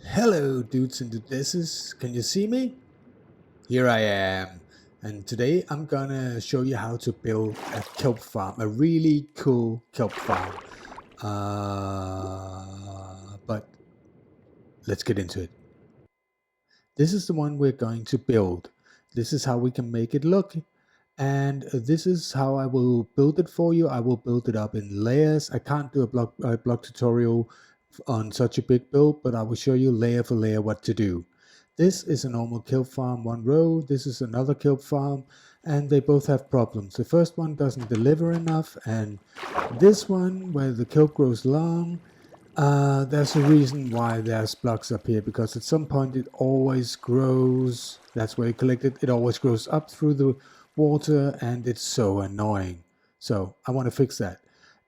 Hello, dudes and dudeesses. Can you see me? Here I am. And today I'm gonna show you how to build a kelp farm, a really cool kelp farm. But let's get into it. This is the one we're going to build. This is how we can make it look. And this is how I will build it for you. I will build it up in layers. I can't do a block tutorial on such a big build, but I will show you layer for layer what to do. This is a normal kelp farm, one row. This is another kelp farm, and they both have problems. The first one doesn't deliver enough, and this one, where the kelp grows long, there's a reason why there's blocks up here, because at some point it always grows. That's where you collect it. It always grows up through the water, and it's so annoying. So I want to fix that.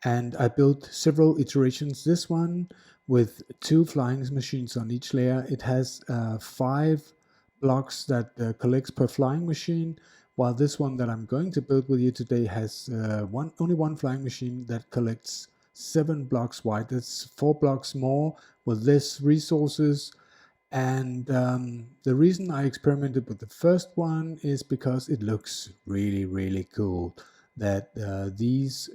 And I built several iterations. This one with 2 flying machines on each layer. It has 5 blocks that collects per flying machine, while this one that I'm going to build with you today has only one flying machine that collects 7 blocks wide. That's 4 blocks more with less resources. And the reason I experimented with the first one is because it looks really, really cool. That these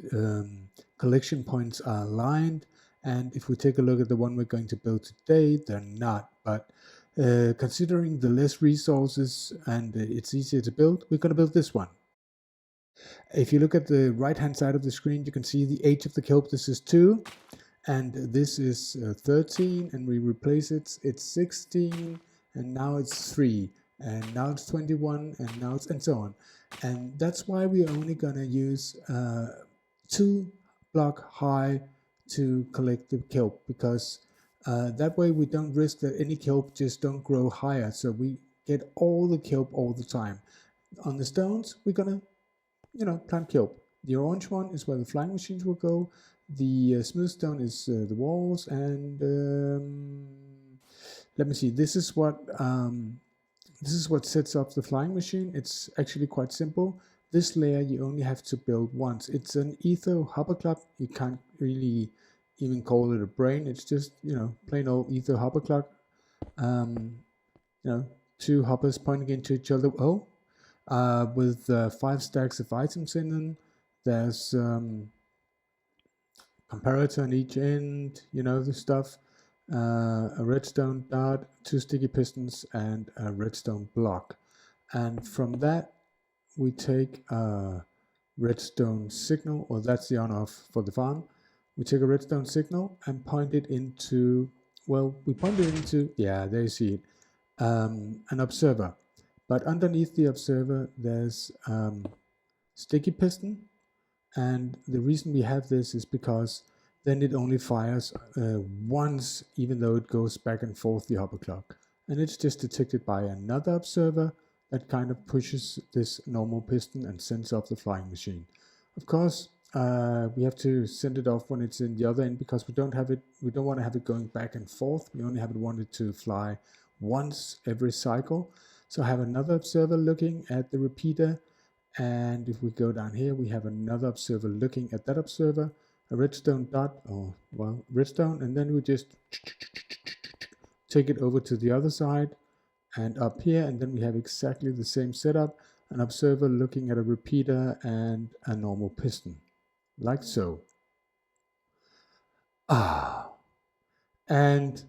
collection points are aligned. And if we take a look at the one we're going to build today, they're not. But considering the less resources and it's easier to build, we're going to build this one. If you look at the right hand side of the screen, you can see the age of the kelp. This is 2, and this is 13, and we replace it. It's 16, and now it's 3, and now it's 21, and now it's, and so on. And that's why we're only gonna use 2 block high to collect the kelp, because that way we don't risk that any kelp just don't grow higher. So we get all the kelp all the time. On the stones, we're gonna plant kelp. The orange one is where the flying machines will go. The smooth stone is the walls, and let me see. This is what sets up the flying machine. It's actually quite simple. This layer you only have to build once. It's an ether hopper clock. You can't really even call it a brain. It's just plain old ether hopper clock. Um, 2 hoppers pointing into each other. Oh, with 5 stacks of items in them. There's comparator on each end, the stuff. A redstone dart, 2 sticky pistons, and a redstone block. And from that, we take a redstone signal, or that's the on-off for the farm. We take a redstone signal and point it into, yeah, there you see it, an observer. But underneath the observer, there's sticky piston. And the reason we have this is because then it only fires once, even though it goes back and forth the hopper clock. And it's just detected by another observer that kind of pushes this normal piston and sends off the flying machine. Of course, we have to send it off when it's in the other end, because we don't want to have it going back and forth. We only want it to fly once every cycle. So I have another observer looking at the repeater, and if we go down here, we have another observer looking at that observer, a redstone dot, redstone, and then we just take it over to the other side and up here, and then we have exactly the same setup, an observer looking at a repeater and a normal piston, like so. And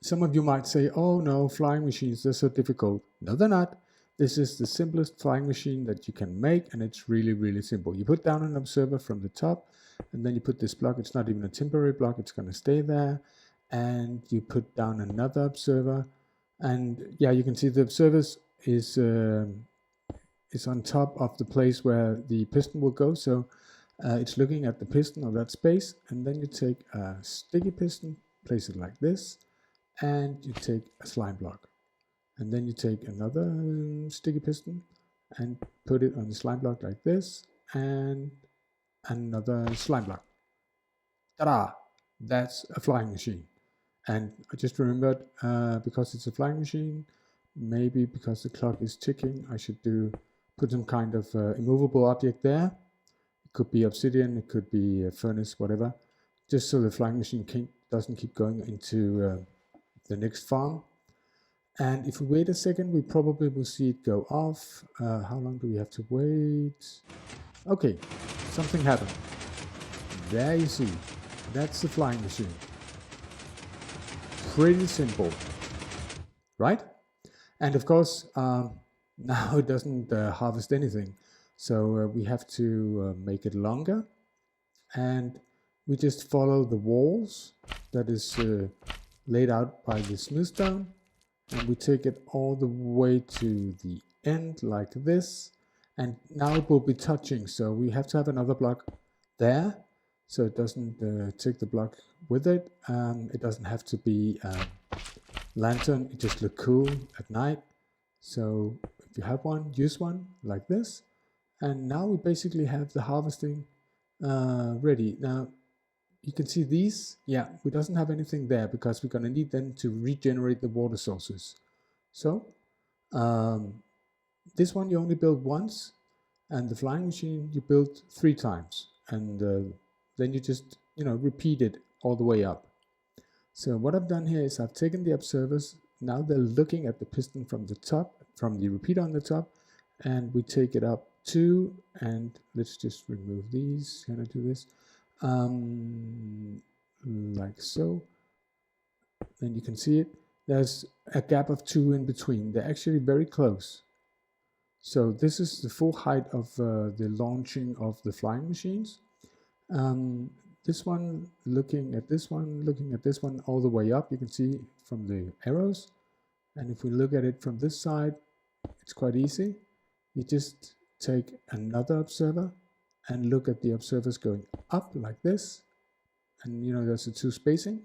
some of you might say, oh no, flying machines, they're so difficult. No, they're not. This is the simplest flying machine that you can make, and it's really, really simple. You put down an observer from the top, and then you put this block. It's not even a temporary block. It's going to stay there. And you put down another observer. And yeah, you can see the observer is on top of the place where the piston will go. So it's looking at the piston of that space. And then you take a sticky piston, place it like this, and you take a slime block. And then you take another sticky piston and put it on the slime block like this, and another slime block. Ta-da! That's a flying machine. And I just remembered, because it's a flying machine, maybe because the clock is ticking, I should put some kind of immovable object there. It could be obsidian, it could be a furnace, whatever, just so the flying machine doesn't keep going into the next farm. And if we wait a second, we probably will see it go off. How long do we have to wait? Okay, something happened. There you see, that's the flying machine. Pretty simple, right? And of course, now it doesn't harvest anything. So we have to make it longer. And we just follow the walls that is laid out by the smooth stone. And we take it all the way to the end like this. And now it will be touching. So we have to have another block there. So it doesn't take the block with it. It doesn't have to be lantern. It just looks cool at night. So if you have one, use one like this. And now we basically have the harvesting ready. Now you can see these, yeah, we doesn't have anything there because we're going to need them to regenerate the water sources. So this one you only build once, and the flying machine you build 3 times, and then you just repeat it all the way up. So what I've done here is I've taken the observers. Now they're looking at the piston from the top, from the repeater on the top, and we take it up 2, and let's just remove these. Can I do this? Like so. Then you can see it. There's a gap of 2 in between. They're actually very close. So this is the full height of the launching of the flying machines. This one looking at this one, looking at this one all the way up, you can see from the arrows. And if we look at it from this side, it's quite easy. You just take another observer and look at the observers going up like this. And there's a 2 spacing.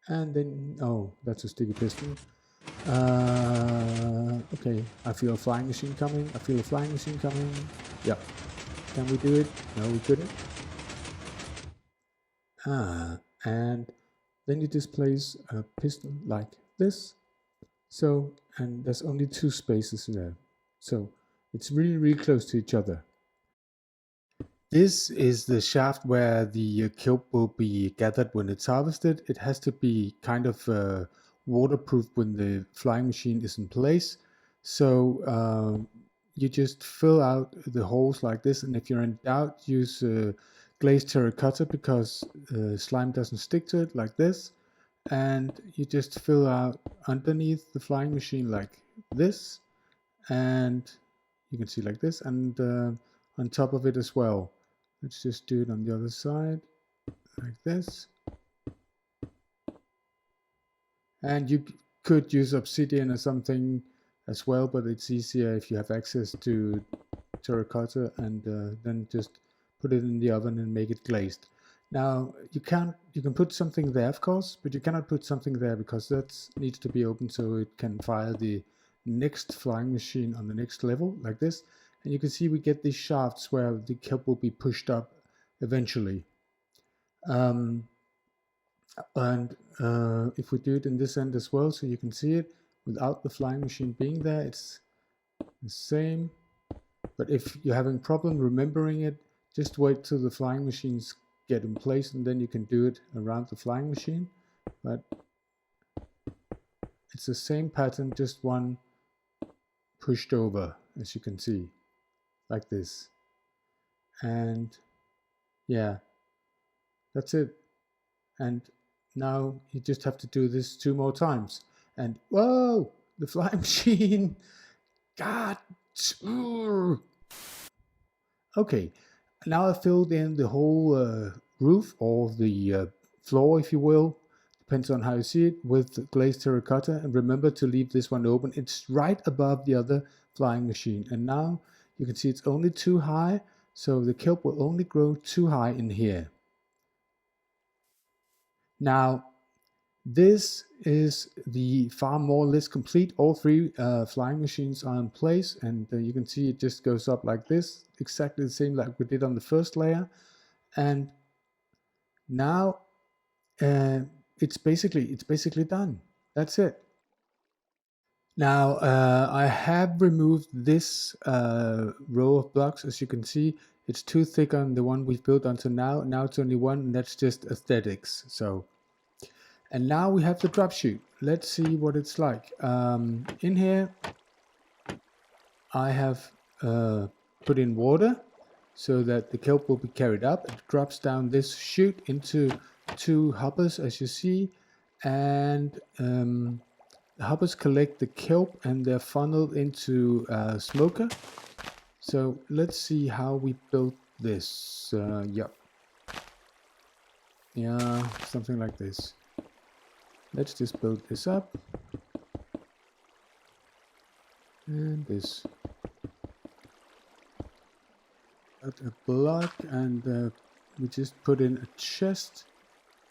And then, oh, that's a sticky piston. Okay, I feel a flying machine coming. I feel a flying machine coming. Yep. Can we do it? No, we couldn't. And then you just place a piston like this. So, and there's only 2 spaces there. So it's really, really close to each other. This is the shaft where the kelp will be gathered when it's harvested. It has to be kind of waterproof when the flying machine is in place. So you just fill out the holes like this, and if you're in doubt, use glazed terracotta because slime doesn't stick to it like this. And you just fill out underneath the flying machine like this, and you can see like this, and on top of it as well. Let's just do it on the other side like this. And you could use obsidian or something as well, but it's easier if you have access to terracotta, and then just put it in the oven and make it glazed. Now you can put something there, of course, but you cannot put something there because that needs to be open so it can fire the next flying machine on the next level like this. And you can see we get these shafts where the kelp will be pushed up eventually. And if we do it in this end as well, so you can see it without the flying machine being there, it's the same. But if you're having problem remembering it, just wait till the flying machines get in place, and then you can do it around the flying machine. But it's the same pattern, just one pushed over, as you can see, like this. And yeah, that's it. And now you just have to do this 2 more times. And whoa, the flying machine. God. Okay, now I filled in the whole roof, or the floor, if you will, depends on how you see it, with glazed terracotta. And remember to leave this one open. It's right above the other flying machine. And now you can see it's only too high, so the kelp will only grow too high in here. Now, this is the farm more or less complete. All 3 flying machines are in place, and you can see it just goes up like this, exactly the same like we did on the first layer. And now it's basically done. That's it. Now I have removed this row of blocks. As you can see, it's too thick on the one we've built until now. Now it's only one, and that's just aesthetics. So, And now we have the drop chute. Let's see what it's like. In here, I have put in water so that the kelp will be carried up. It drops down this chute into 2 hoppers, as you see, and the hoppers collect the kelp and they're funneled into a smoker. So let's see how we built this. Yeah, something like this. Let's just build this up. And this. Add a block, and we just put in a chest.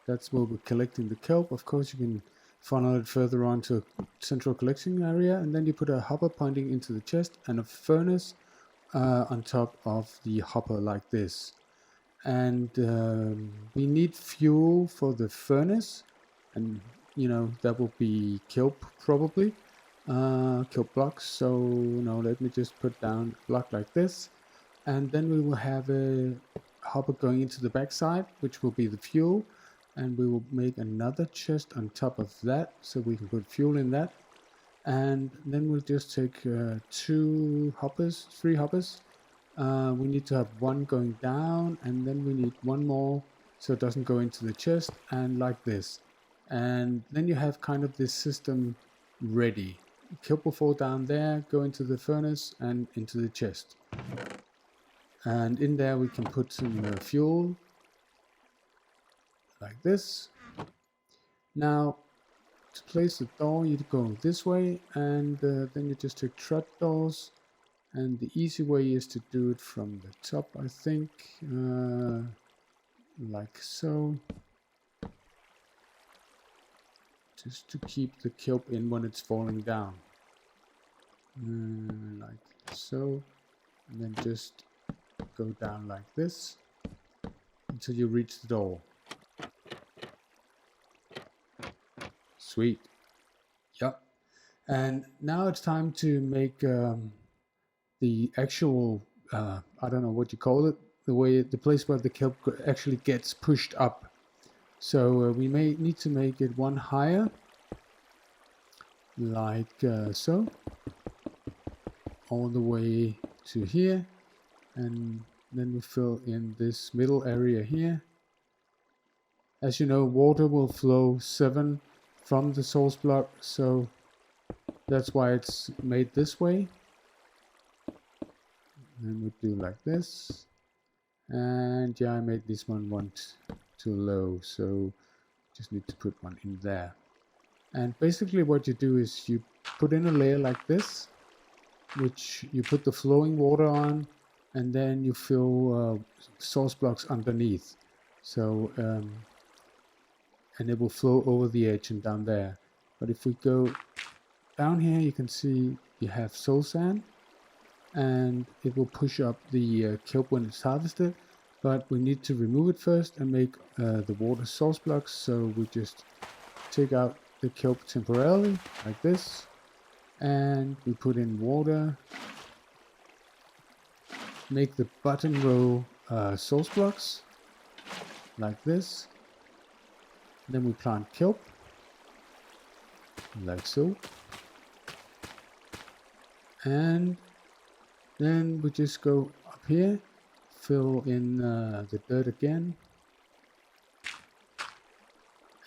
That's where we're collecting the kelp. Of course, you can funnel it further on to a central collection area, and then you put a hopper pointing into the chest and a furnace on top of the hopper like this. And we need fuel for the furnace, and that will be kelp probably, kelp blocks. So let me just put down a block like this, and then we will have a hopper going into the backside, which will be the fuel, and we will make another chest on top of that so we can put fuel in that. And then we'll just take 3 hoppers. We need to have 1 going down, and then we need 1 more so it doesn't go into the chest, and like this. And then you have kind of this system ready. Kelp will fall down there, go into the furnace and into the chest. And in there we can put some fuel like this. Now to place the door you go this way, and then you just take trapdoors, and the easy way is to do it from the top, I think, like so, just to keep the kelp in when it's falling down, like so, and then just go down like this until you reach the door. Sweet. Yep. And now it's time to make the actual I don't know what you call it, the place where the kelp actually gets pushed up. So we may need to make it 1 higher, like so, all the way to here, and then we fill in this middle area here. As you know, water will flow 7 from the source block, so that's why it's made this way. And we do like this, and yeah, I made this one too low, so just need to put 1 in there. And basically what you do is you put in a layer like this, which you put the flowing water on, and then you fill source blocks underneath. So and it will flow over the edge and down there. But if we go down here, you can see you have soul sand, and it will push up the kelp when it's harvested, but we need to remove it first and make the water source blocks. So we just take out the kelp temporarily like this, and we put in water, make the bottom row source blocks like this. Then we plant kelp like so, and then we just go up here, fill in the dirt again,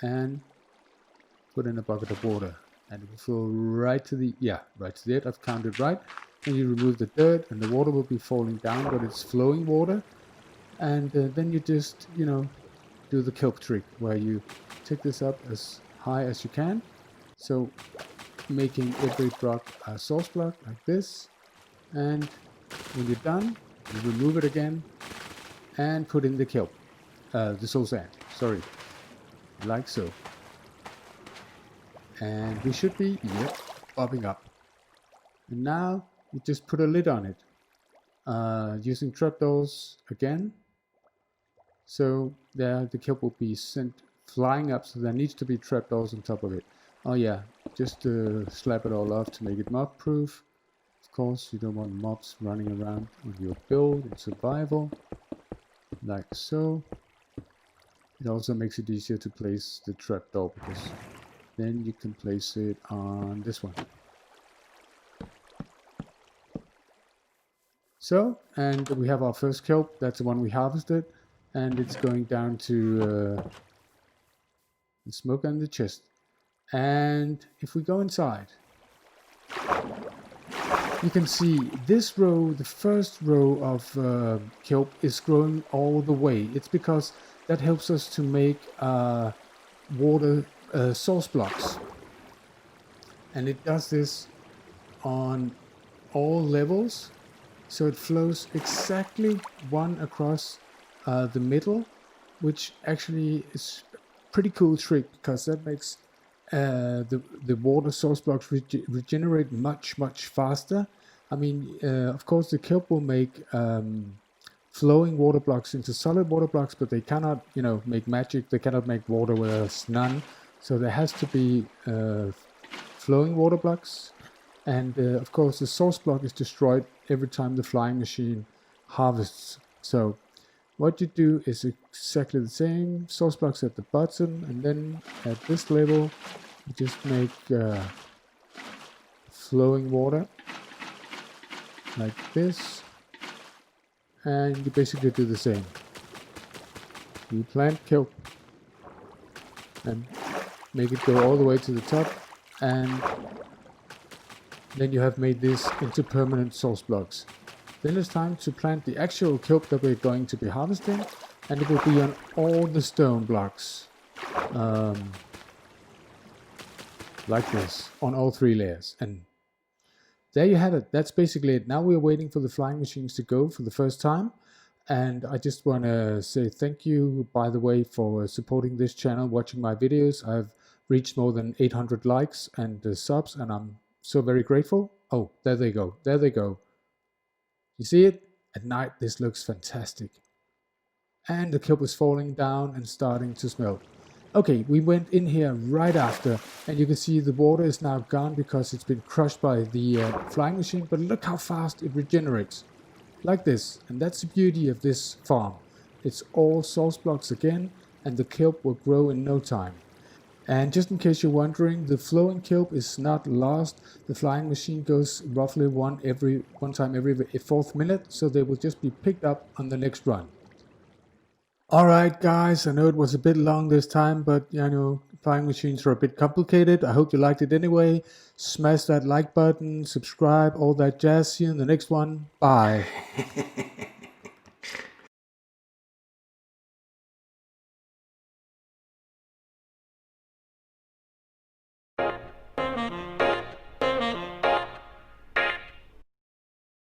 and put in a bucket of water, and it will fill right to the edge. I've counted right. And you remove the dirt, and the water will be falling down, but it's flowing water. And then you just do the kelp trick, where you take this up as high as you can, so making every block a source block like this. And when you're done, you remove it again and put in the kelp, the soul sand, sorry, like so. And we should be popping up. And now you just put a lid on it, using trapdoors again. So there the kelp will be sent flying up, so there needs to be trapdoors on top of it. Oh yeah, just slap it all off to make it mob proof. Of course, you don't want mobs running around in your build in survival, like so. It also makes it easier to place the trapdoor, because then you can place it on this one. So, and we have our first kelp. That's the one we harvested, and it's going down to the smoke and the chest. And if we go inside, you can see this row, the first row of kelp is growing all the way. It's because that helps us to make water source blocks. And it does this on all levels. So it flows exactly one across the middle, which actually is a pretty cool trick, because that makes the water source blocks regenerate much faster. I mean, of course, the kelp will make flowing water blocks into solid water blocks, but they cannot, make magic. They cannot make water where there's none. So there has to be flowing water blocks. And of course, the source block is destroyed every time the flying machine harvests. So what you do is exactly the same. Source blocks at the bottom, and then at this level, you just make flowing water like this. And you basically do the same. You plant kelp and make it go all the way to the top, and then you have made this into permanent source blocks. Then it's time to plant the actual kelp that we're going to be harvesting, and it will be on all the stone blocks. Like this, on all 3 layers. And there you have it. That's basically it. Now we're waiting for the flying machines to go for the first time. And I just want to say thank you, by the way, for supporting this channel, watching my videos. I've reached more than 800 likes and subs, and I'm so very grateful. Oh, there they go. There they go. You see it? At night, this looks fantastic. And the kelp is falling down and starting to smelt. Okay, we went in here right after, and you can see the water is now gone because it's been crushed by the flying machine, but look how fast it regenerates. Like this. And that's the beauty of this farm. It's all source blocks again, and the kelp will grow in no time. And just in case you're wondering, the flowing kelp is not lost. The flying machine goes roughly one time every 4th minute, so they will just be picked up on the next run. Alright guys, I know it was a bit long this time, but flying machines are a bit complicated. I hope you liked it anyway. Smash that like button, subscribe, all that jazz. See you in the next one. Bye.